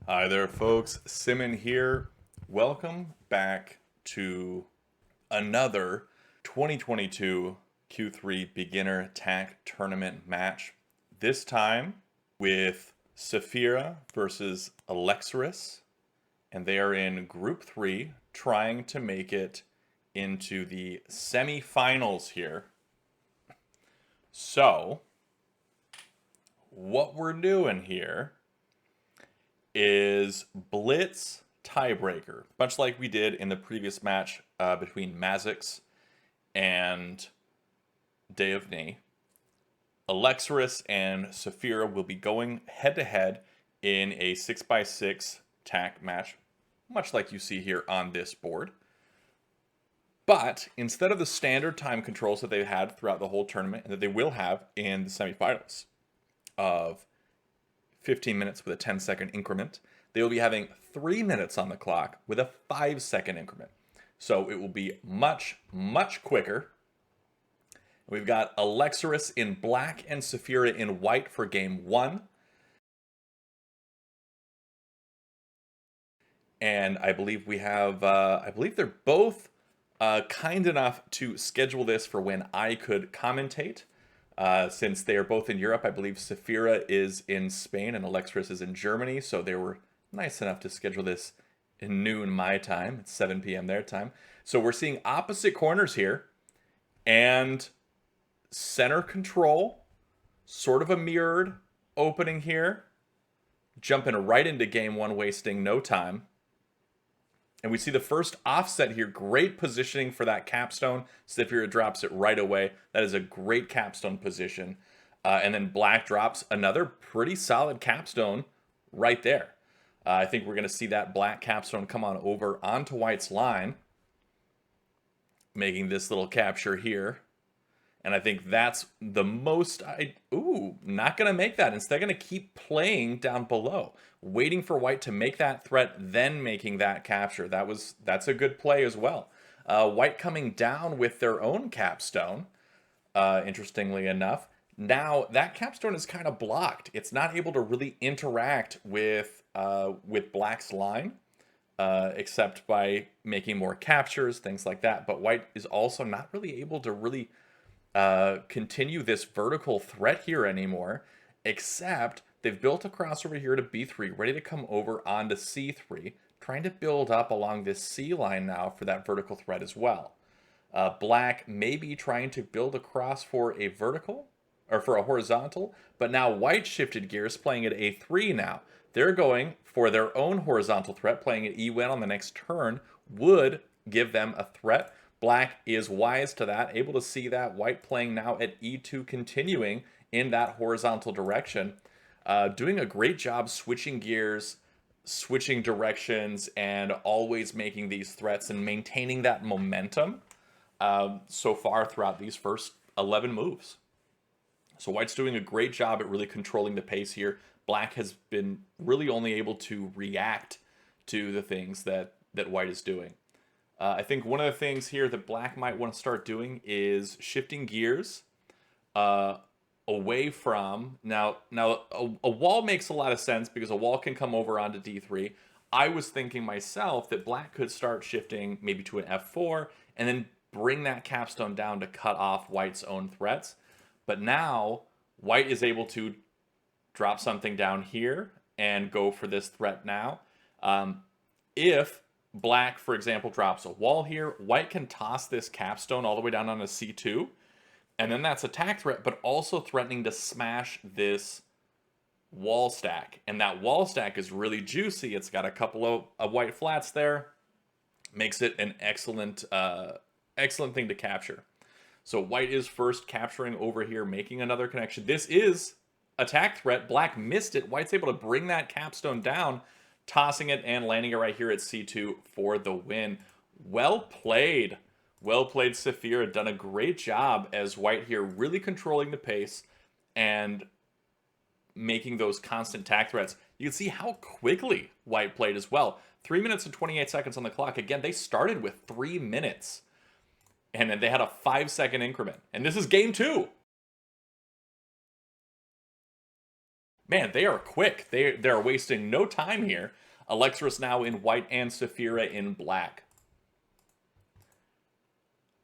Hi there, folks. Simon here. Welcome back to another 2022 Q3 Beginner Attack Tournament match. This time with Sephira versus Olexorus, and they are in Group 3, trying to make it into the semifinals here. So, what we're doing here is Blitz Tiebreaker, much like we did in the previous match between Mazix and Day of Knee. Olexorus and Sephira will be going head-to-head in a 6x6 tack match, much like you see here on this board. But instead of the standard time controls that they've had throughout the whole tournament, and that they will have in the semifinals of 15 minutes with a 10-second increment, they will be having 3 minutes on the clock with a 5-second increment. So it will be much, much quicker. We've got Olexorus in black and Sephira in white for game 1. And I believe we have, I believe they're both kind enough to schedule this for when I could commentate. Since they are both in Europe, I believe Sephira is in Spain and Olexorus is in Germany, so they were nice enough to schedule this in noon my time. It's 7 p.m. their time. So we're seeing opposite corners here, and center control, sort of a mirrored opening here, jumping right into game 1, wasting no time. And we see the first offset here. Great positioning for that capstone. Sephira drops it right away. That is a great capstone position. And then black drops another pretty solid capstone right there. I think we're going to see that black capstone come on over onto white's line, making this little capture here. And I think that's the most not going to make that. Instead, going to keep playing down below, waiting for white to make that threat, then making that capture. That's a good play as well. White coming down with their own capstone, interestingly enough. Now, that capstone is kind of blocked. It's not able to really interact with black's line, except by making more captures, things like that. But white is also not really able to really continue this vertical threat here anymore, except they've built a crossover here to B3, ready to come over onto C3, trying to build up along this C line now for that vertical threat as well. Black may be trying to build across for a vertical, or for a horizontal, but now white shifted gears, playing at A3 now. They're going for their own horizontal threat, playing at E-win on the next turn, would give them a threat. Black is wise to that, able to see that. White playing now at E2, continuing in that horizontal direction. Doing a great job switching gears, switching directions, and always making these threats and maintaining that momentum so far throughout these first 11 moves. So white's doing a great job at really controlling the pace here. Black has been really only able to react to the things that white is doing. I think one of the things here that black might want to start doing is shifting gears away from... Now a wall makes a lot of sense because a wall can come over onto D3. I was thinking myself that black could start shifting maybe to an F4 and then bring that capstone down to cut off white's own threats. But now white is able to drop something down here and go for this threat now. If black, for example, drops a wall here, white can toss this capstone all the way down on a C2, and then that's attack threat, but also threatening to smash this wall stack. And that wall stack is really juicy. It's got a couple of white flats there. Makes it an excellent thing to capture. So white is first capturing over here, making another connection. This is attack threat. Black missed it. White's able to bring that capstone down, tossing it and landing it right here at C2 for the win. Well played. Well played, Sephira. Done a great job as white here, really controlling the pace and making those constant tack threats. You can see how quickly white played as well. 3 minutes and 28 seconds on the clock. Again, they started with 3 minutes. And then they had a 5-second increment. And this is game 2. Man, they are quick. They're wasting no time here. Olexorus now in white and Sephira in black.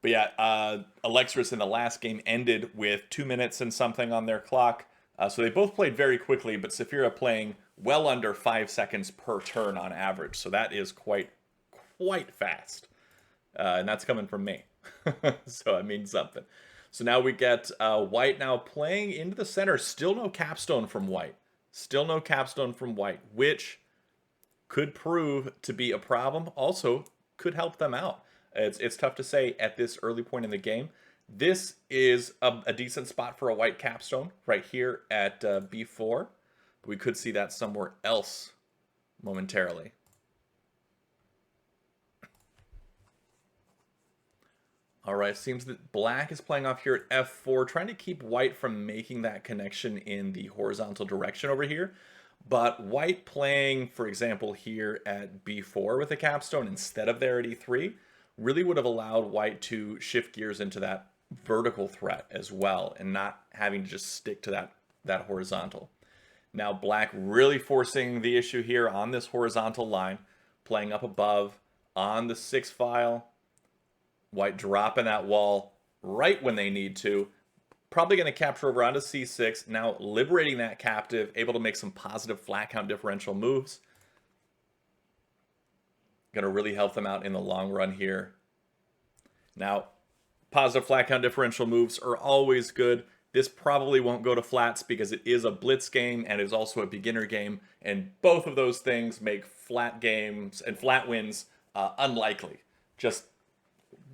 But yeah, Olexorus in the last game ended with 2 minutes and something on their clock. So they both played very quickly, but Sephira playing well under 5 seconds per turn on average. So that is quite fast. And that's coming from me. So it means something. So now we get White now playing into the center. Still no capstone from White. Still no capstone from White, which could prove to be a problem. Also, could help them out. It's tough to say at this early point in the game. This is a decent spot for a White capstone right here at B4. But we could see that somewhere else momentarily. All right, seems that Black is playing off here at F4, trying to keep White from making that connection in the horizontal direction over here. But White playing, for example, here at B4 with a capstone instead of there at E3 really would have allowed White to shift gears into that vertical threat as well and not having to just stick to that horizontal. Now Black really forcing the issue here on this horizontal line, playing up above on the 6 file. White dropping that wall right when they need to. Probably going to capture over onto C6. Now liberating that captive, able to make some positive flat count differential moves. Going to really help them out in the long run here. Now, positive flat count differential moves are always good. This probably won't go to flats because it is a blitz game and is also a beginner game. And both of those things make flat games and flat wins unlikely. Just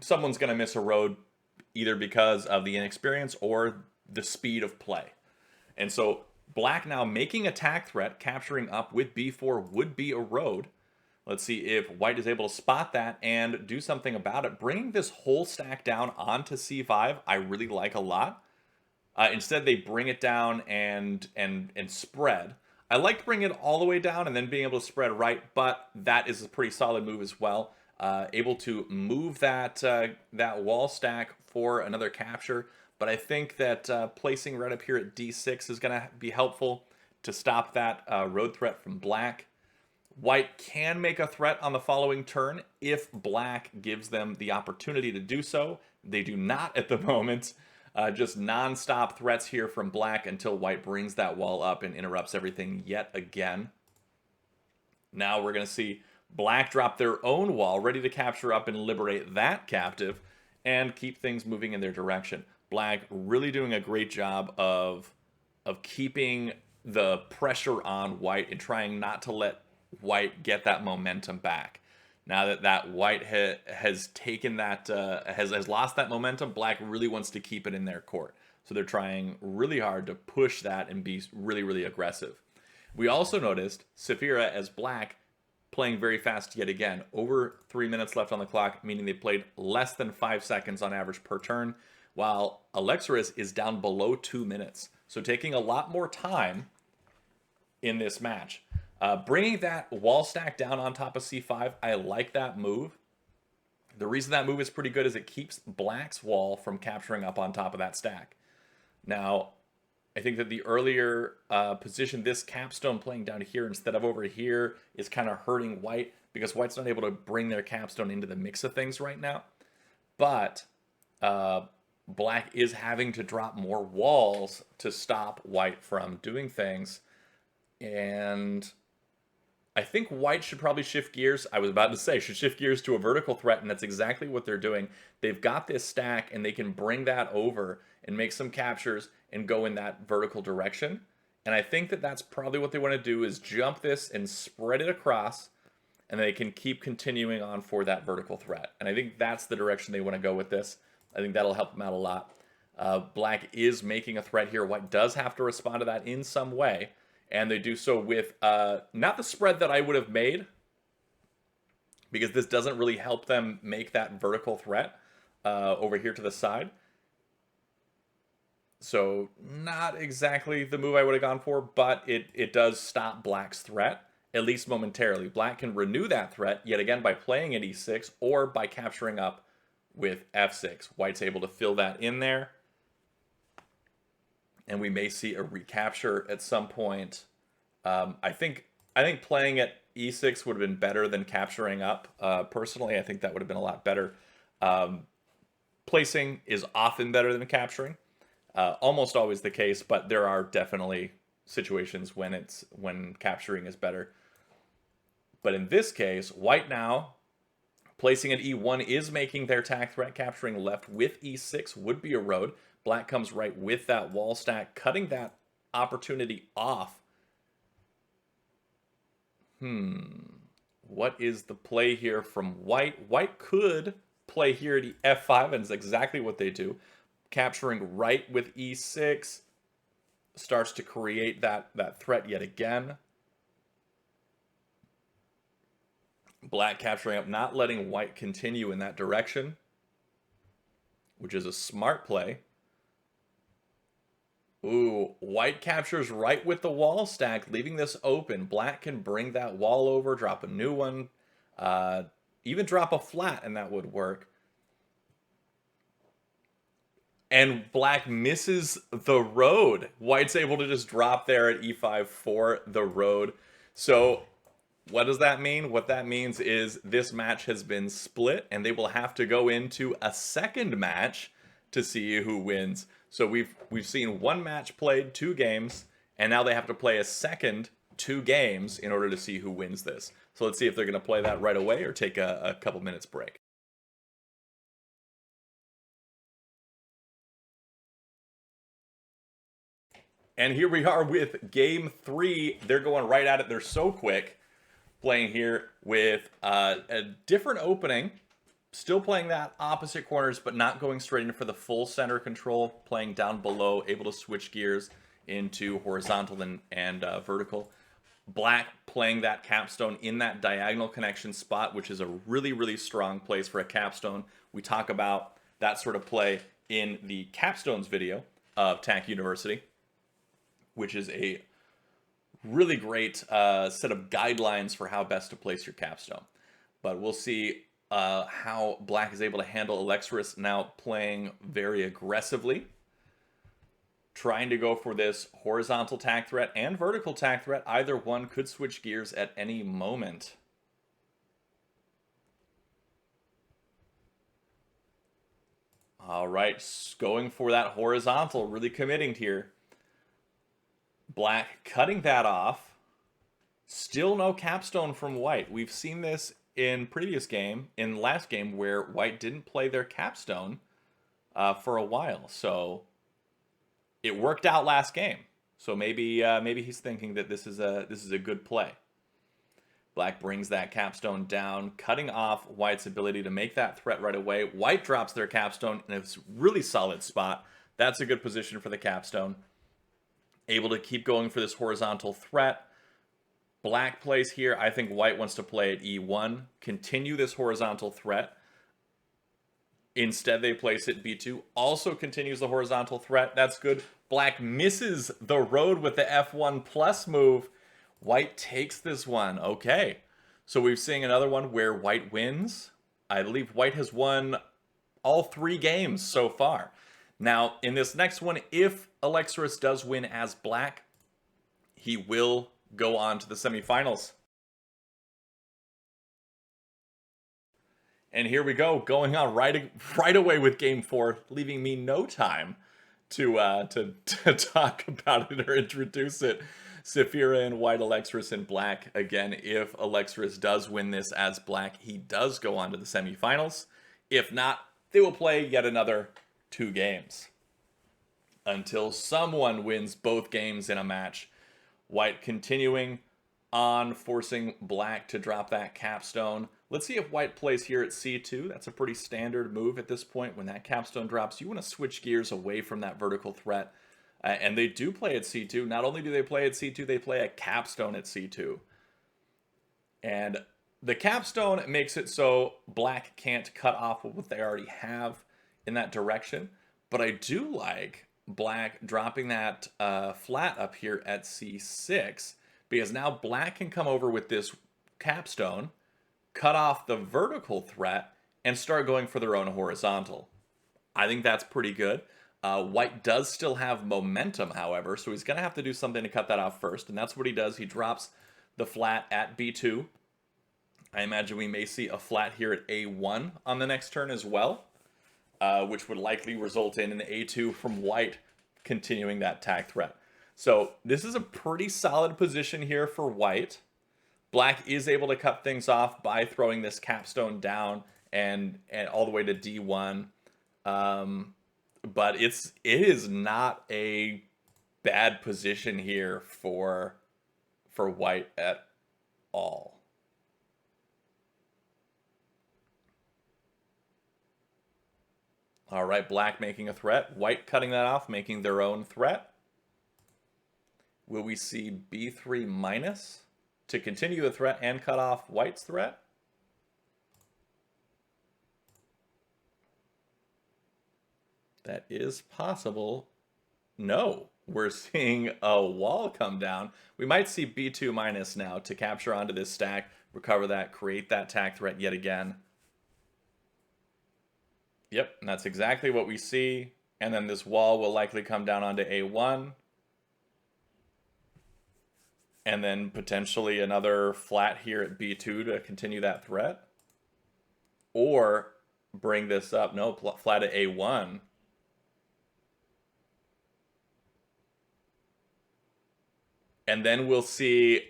someone's going to miss a road either because of the inexperience or the speed of play. And so Black now making attack threat, capturing up with B4 would be a road. Let's see if White is able to spot that and do something about it. Bringing this whole stack down onto C5, I really like a lot. Instead, they bring it down and spread. I like bringing it all the way down and then being able to spread right, but that is a pretty solid move as well. Able to move that wall stack for another capture. But I think that placing right up here at D6 is going to be helpful to stop that road threat from Black. White can make a threat on the following turn if Black gives them the opportunity to do so. They do not at the moment. Just non-stop threats here from Black until White brings that wall up and interrupts everything yet again. Now we're going to see Black drop their own wall, ready to capture up and liberate that captive and keep things moving in their direction. Black really doing a great job of keeping the pressure on White and trying not to let White get that momentum back. Now that White has taken that, has lost that momentum, Black really wants to keep it in their court. So they're trying really hard to push that and be really, really aggressive. We also noticed Sephira as Black playing very fast yet again. Over 3 minutes left on the clock, meaning they played less than 5 seconds on average per turn, while Olexorus is down below 2 minutes. So taking a lot more time in this match. Bringing that wall stack down on top of C5, I like that move. The reason that move is pretty good is it keeps Black's wall from capturing up on top of that stack. Now, I think that the earlier position, this capstone playing down here instead of over here, is kind of hurting White because White's not able to bring their capstone into the mix of things right now. But Black is having to drop more walls to stop White from doing things. And I think White should probably shift gears. I was about to say, should shift gears to a vertical threat, and that's exactly what they're doing. They've got this stack, and they can bring that over and make some captures and go in that vertical direction. And I think that that's probably what they want to do is jump this and spread it across, and they can keep continuing on for that vertical threat. And I think that's the direction they want to go with this. I think that'll help them out a lot. Black is making a threat here. White does have to respond to that in some way. And they do so with not the spread that I would have made, because this doesn't really help them make that vertical threat over here to the side. So not exactly the move I would have gone for, but it does stop Black's threat, at least momentarily. Black can renew that threat, yet again, by playing at E6 or by capturing up with F6. White's able to fill that in there. and we may see a recapture at some point. I think playing at e6 would have been better than capturing up. Personally, I think that would have been a lot better. Placing is often better than capturing. Almost always the case, but there are definitely situations when capturing is better. But in this case, white now placing at e1 is making their attack threat. Capturing left with e6 would be a road. Black comes right with that wall stack, cutting that opportunity off. What is the play here from white? White could play here at f5, and it's exactly what they do. Capturing right with e6 starts to create that threat yet again. Black capturing up, not letting white continue in that direction, which is a smart play. Ooh, white captures right with the wall stack, leaving this open. Black can bring that wall over, drop a new one, even drop a flat, and that would work. And black misses the road. White's able to just drop there at e5 for the road. So what does that mean? What that means is this match has been split, and they will have to go into a second match to see who wins. So we've seen one match played, 2 games, and now they have to play a second 2 games in order to see who wins this. So let's see if they're going to play that right away or take a couple minutes break. And here we are with game 3. They're going right at it. They're so quick. Playing here with a different opening. Still playing that opposite corners, but not going straight in for the full center control. Playing down below, able to switch gears into horizontal and vertical. Black playing that capstone in that diagonal connection spot, which is a really, really strong place for a capstone. We talk about that sort of play in the capstones video of TAC University, which is a really great set of guidelines for how best to place your capstone. But we'll see how black is able to handle Olexorus, now playing very aggressively, trying to go for this horizontal tack threat and vertical tack threat. Either one could switch gears at any moment. All right, going for that horizontal, really committing here. Black cutting that off. Still no capstone from white. We've seen this in last game, where white didn't play their capstone for a while. So it worked out last game. So maybe he's thinking that this is a good play. Black brings that capstone down, cutting off white's ability to make that threat right away. White drops their capstone in a really solid spot. That's a good position for the capstone. Able to keep going for this horizontal threat. Black plays here. I think white wants to play at e1, continue this horizontal threat. Instead, they place it b2. Also continues the horizontal threat. That's good. Black misses the road with the f1 plus move. White takes this one. Okay. So we've seen another one where white wins. I believe white has won all 3 games so far. Now, in this next one, if Olexorus does win as black, he will go on to the semifinals. And here we go, going on right away with game 4, leaving me no time to talk about it or introduce it. Sephira and white, Olexorus and black. Again, if Olexorus does win this as black, he does go on to the semifinals. If not, they will play yet another 2 games until someone wins both games in a match. White continuing on, forcing black to drop that capstone. Let's see if white plays here at c2. That's a pretty standard move at this point. When that capstone drops, you want to switch gears away from that vertical threat. And they do play at c2. Not only do they play at c2, they play a capstone at c2. And the capstone makes it so black can't cut off what they already have in that direction. But I do like black dropping that flat up here at c6, because now black can come over with this capstone, cut off the vertical threat, and start going for their own horizontal. I think that's pretty good. White does still have momentum, however, so he's going to have to do something to cut that off first, and that's what he does. He drops the flat at b2. I imagine we may see a flat here at a1 on the next turn as well, which would likely result in an a2 from White continuing that tag threat. So this is a pretty solid position here for White. Black is able to cut things off by throwing this capstone down and all the way to d1. But it is not a bad position here for White at all. All right, Black making a threat. White cutting that off, making their own threat. Will we see b3 minus to continue the threat and cut off White's threat? That is possible. No, we're seeing a wall come down. We might see b2 minus now to capture onto this stack, recover that, create that tag threat yet again. Yep, and that's exactly what we see. And then this wall will likely come down onto a1. And then potentially another flat here at b2 to continue that threat. Or bring this up, no, flat at a1. And then we'll see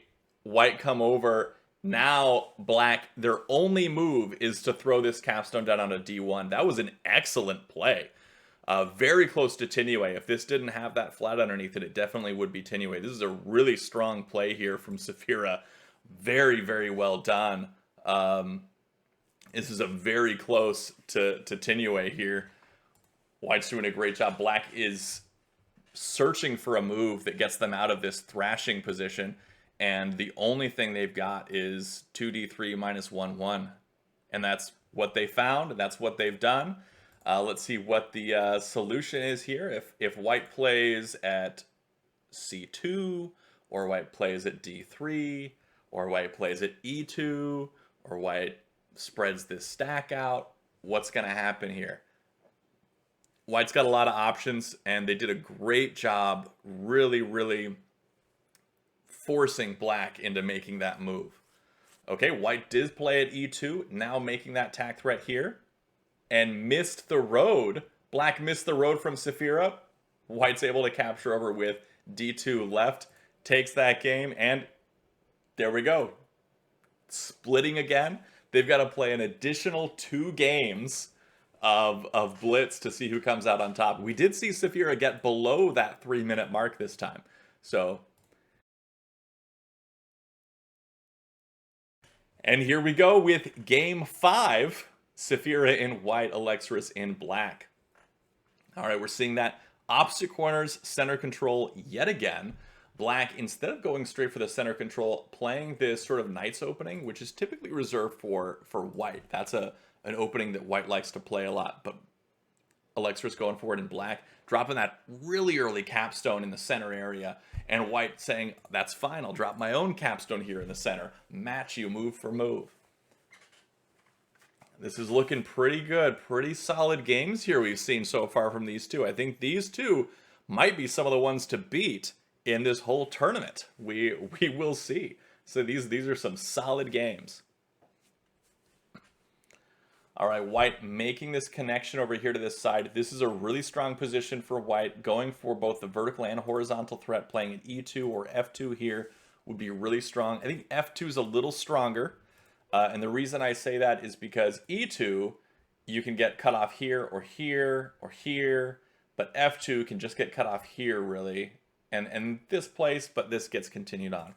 White come over. Now, Black, their only move is to throw this capstone down onto d1. That was an excellent play. Very close to Tinue. If this didn't have that flat underneath it, it definitely would be Tinue. This is a really strong play here from Sephira. Very, very well done. This is a very close to Tinue here. White's doing a great job. Black is searching for a move that gets them out of this thrashing position, and the only thing they've got is 2d3 minus 1-1, and that's what they found, and that's what they've done. Let's see what the solution is here. If White plays at c2, or White plays at d3, or White plays at e2, or White spreads this stack out, what's going to happen here? White's got a lot of options, and they did a great job really, really forcing Black into making that move. Okay, White did play at e2, now making that tag threat here, and missed the road. Black missed the road from Sephira. White's able to capture over with d2 left, takes that game, and there we go. Splitting again. They've got to play an additional 2 games of Blitz to see who comes out on top. We did see Sephira get below that 3-minute mark this time. So, and here we go with game 5. Sephira in White, Olexorus in Black. All right, we're seeing that opposite corners, center control yet again. Black, instead of going straight for the center control, playing this sort of Knights opening, which is typically reserved for White. That's an opening that White likes to play a lot, but Olexorus going forward in Black, dropping that really early capstone in the center area, and White saying, that's fine, I'll drop my own capstone here in the center. Match you move for move. This is looking pretty good. Pretty solid games here we've seen so far from these two. I think these two might be some of the ones to beat in this whole tournament. We will see. So these are some solid games. All right, White making this connection over here to this side. This is a really strong position for White, going for both the vertical and horizontal threat. Playing at e2 or f2 here would be really strong. I think f2 is a little stronger. And the reason I say that is because e2, you can get cut off here or here or here, but f2 can just get cut off here, really, and this place, but this gets continued on.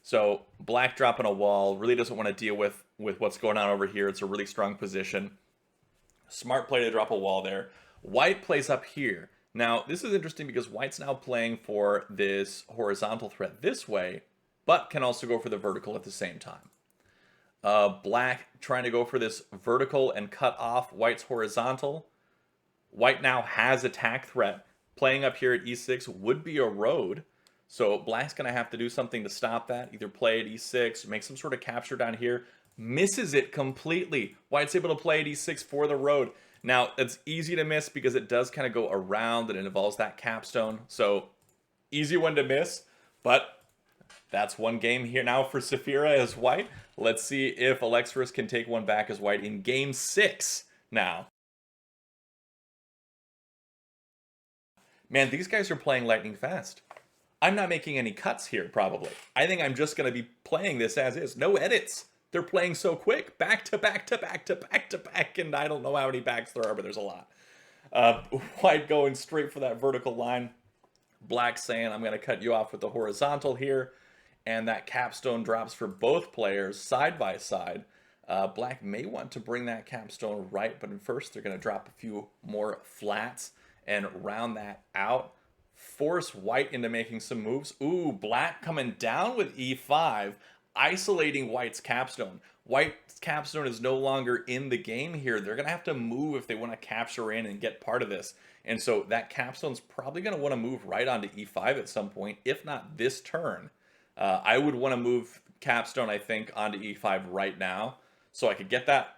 So Black dropping a wall, really doesn't want to deal with what's going on over here. It's a really strong position. Smart play to drop a wall there. White plays up here. Now, this is interesting because White's now playing for this horizontal threat this way, but can also go for the vertical at the same time. Black trying to go for this vertical and cut off White's horizontal. White now has attack threat. Playing up here at e6 would be a road. So Black's going to have to do something to stop that. Either play at e6, make some sort of capture down here. Misses it completely. White's able to play at e6 for the road. Now, it's easy to miss because it does kind of go around and it involves that capstone. So, easy one to miss, but that's one game here now for Sephira as white. Let's see if Olexorus can take one back as white in game 6 now. Man, these guys are playing lightning fast. I'm not making any cuts here, probably. I think I'm just going to be playing this as is. No edits. They're playing so quick. Back to back to back to back to back. And I don't know how many backs there are, but there's a lot. White going straight for that vertical line. Black saying, I'm going to cut you off with the horizontal here. And that capstone drops for both players side by side. Black may want to bring that capstone right, but first they're going to drop a few more flats and round that out. Force white into making some moves. Ooh, black coming down with e5, isolating white's capstone. White's capstone is no longer in the game here. They're going to have to move if they want to capture in and get part of this. And so that capstone's probably going to want to move right onto e5 at some point, if not this turn. I would want to move capstone, I think, onto e5 right now. So I could get that,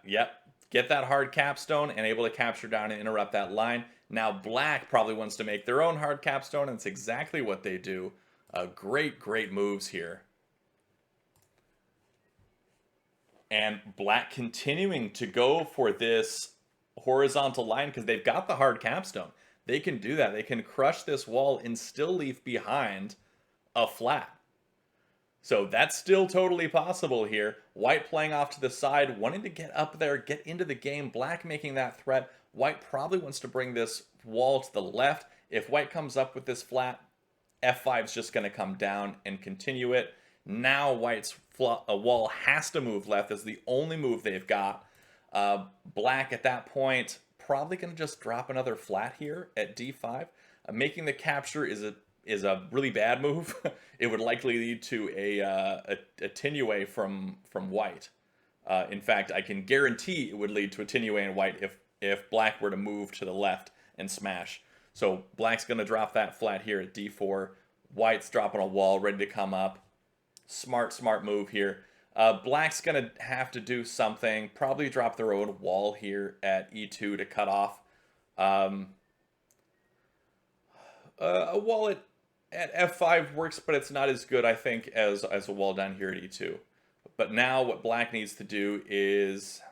get that hard capstone and able to capture down and interrupt that line. Now black probably wants to make their own hard capstone, and it's exactly what they do. Great moves here. And black continuing to go for this horizontal line because they've got the hard capstone. They can do that. They can crush this wall and still leave behind a flat. So that's still totally possible here. White playing off to the side, wanting to get up there, get into the game. Black making that threat. White probably wants to bring this wall to the left. If white comes up with this flat, f5 is just going to come down and continue it. Now white's wall has to move left. That's the only move they've got. Black at that point probably going to just drop another flat here at d5. Making the capture is a really bad move. It would likely lead to a Tinue from white. In fact, I can guarantee it would lead to a Tinue in white if black were to move to the left and smash. So black's going to drop that flat here at d4. White's dropping a wall, ready to come up. Smart move here. Black's going to have to do something. Probably drop their own wall here at e2 to cut off. A wall at f5 works, but it's not as good, I think, as a wall down here at e2. But now what black needs to do is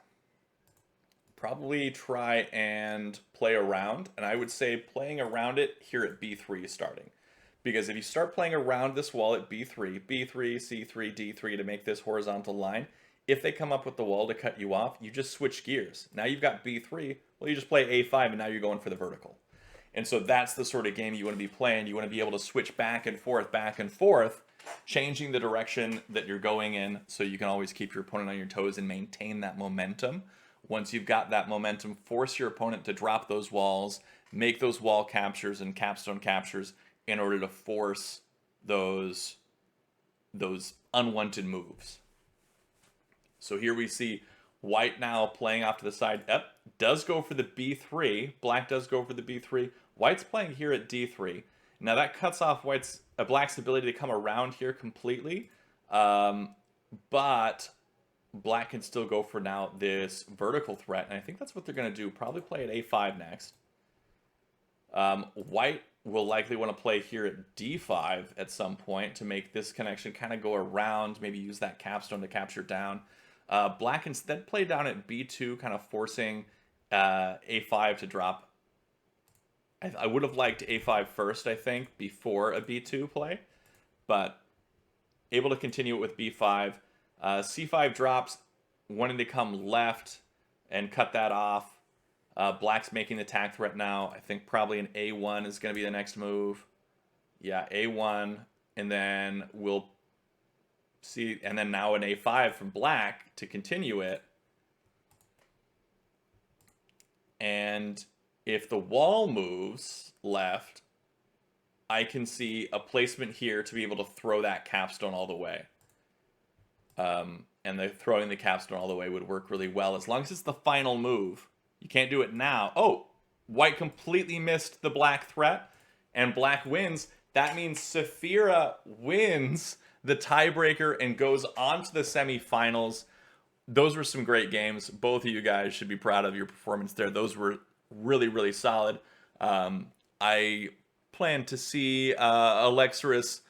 probably try and play around. And I would say playing around it here at b3 starting. Because if you start playing around this wall at b3, c3, d3 to make this horizontal line, if they come up with the wall to cut you off, you just switch gears. Now you've got b3, well, you just play a5, and now you're going for the vertical. And so that's the sort of game you want to be playing. You want to be able to switch back and forth, changing the direction that you're going in so you can always keep your opponent on your toes and maintain that momentum. Once you've got that momentum, force your opponent to drop those walls, make those wall captures and capstone captures in order to force those unwanted moves. So here we see white now playing off to the side. Yep, does go for the b3. Black does go for the b3. White's playing here at d3. Now that cuts off black's ability to come around here completely. But black can still go for now this vertical threat. And I think that's what they're going to do. Probably play at a5 next. White will likely want to play here at d5 at some point to make this connection kind of go around. Maybe use that capstone to capture down. Black instead play down at b2, kind of forcing a5 to drop. I would have liked a5 first, I think, before a b2 play. But able to continue it with b5. c5 drops, wanting to come left and cut that off. Black's making the attack threat now. I think probably an a1 is going to be the next move. Yeah, a1. And then we'll see. And then now an a5 from black to continue it. And if the wall moves left, I can see a placement here to be able to throw that capstone all the way. And throwing the capstone all the way would work really well as long as it's the final move. You can't do it now. Oh, white completely missed the black threat, and black wins. That means Sephira wins the tiebreaker and goes on to the semifinals. those were some great games. Both of you guys should be proud of your performance there. Those were really, really solid. I plan to see Olexorus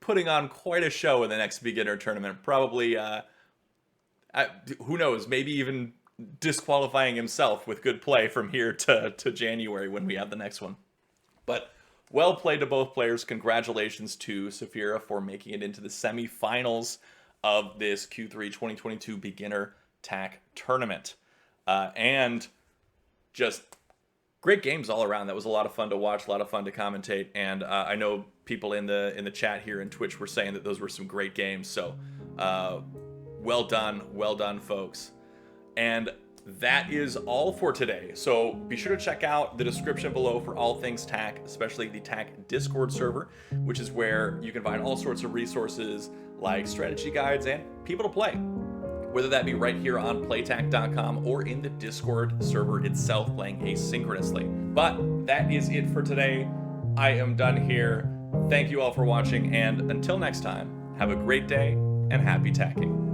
putting on quite a show in the next beginner tournament. Probably, who knows, maybe even disqualifying himself with good play from here to January when we have the next one. But well played to both players. Congratulations to Sephira for making it into the semifinals of this Q3 2022 beginner TAC tournament. And just great games all around. That was a lot of fun to watch, a lot of fun to commentate. And I know people in the chat here in Twitch were saying that those were some great games. So well done, folks. And that is all for today. So be sure to check out the description below for all things TAC, especially the TAC Discord server, which is where you can find all sorts of resources like strategy guides and people to play, whether that be right here on playtac.com or in the Discord server itself playing asynchronously. But that is it for today. I am done here. Thank you all for watching, and until next time, have a great day and happy tacking.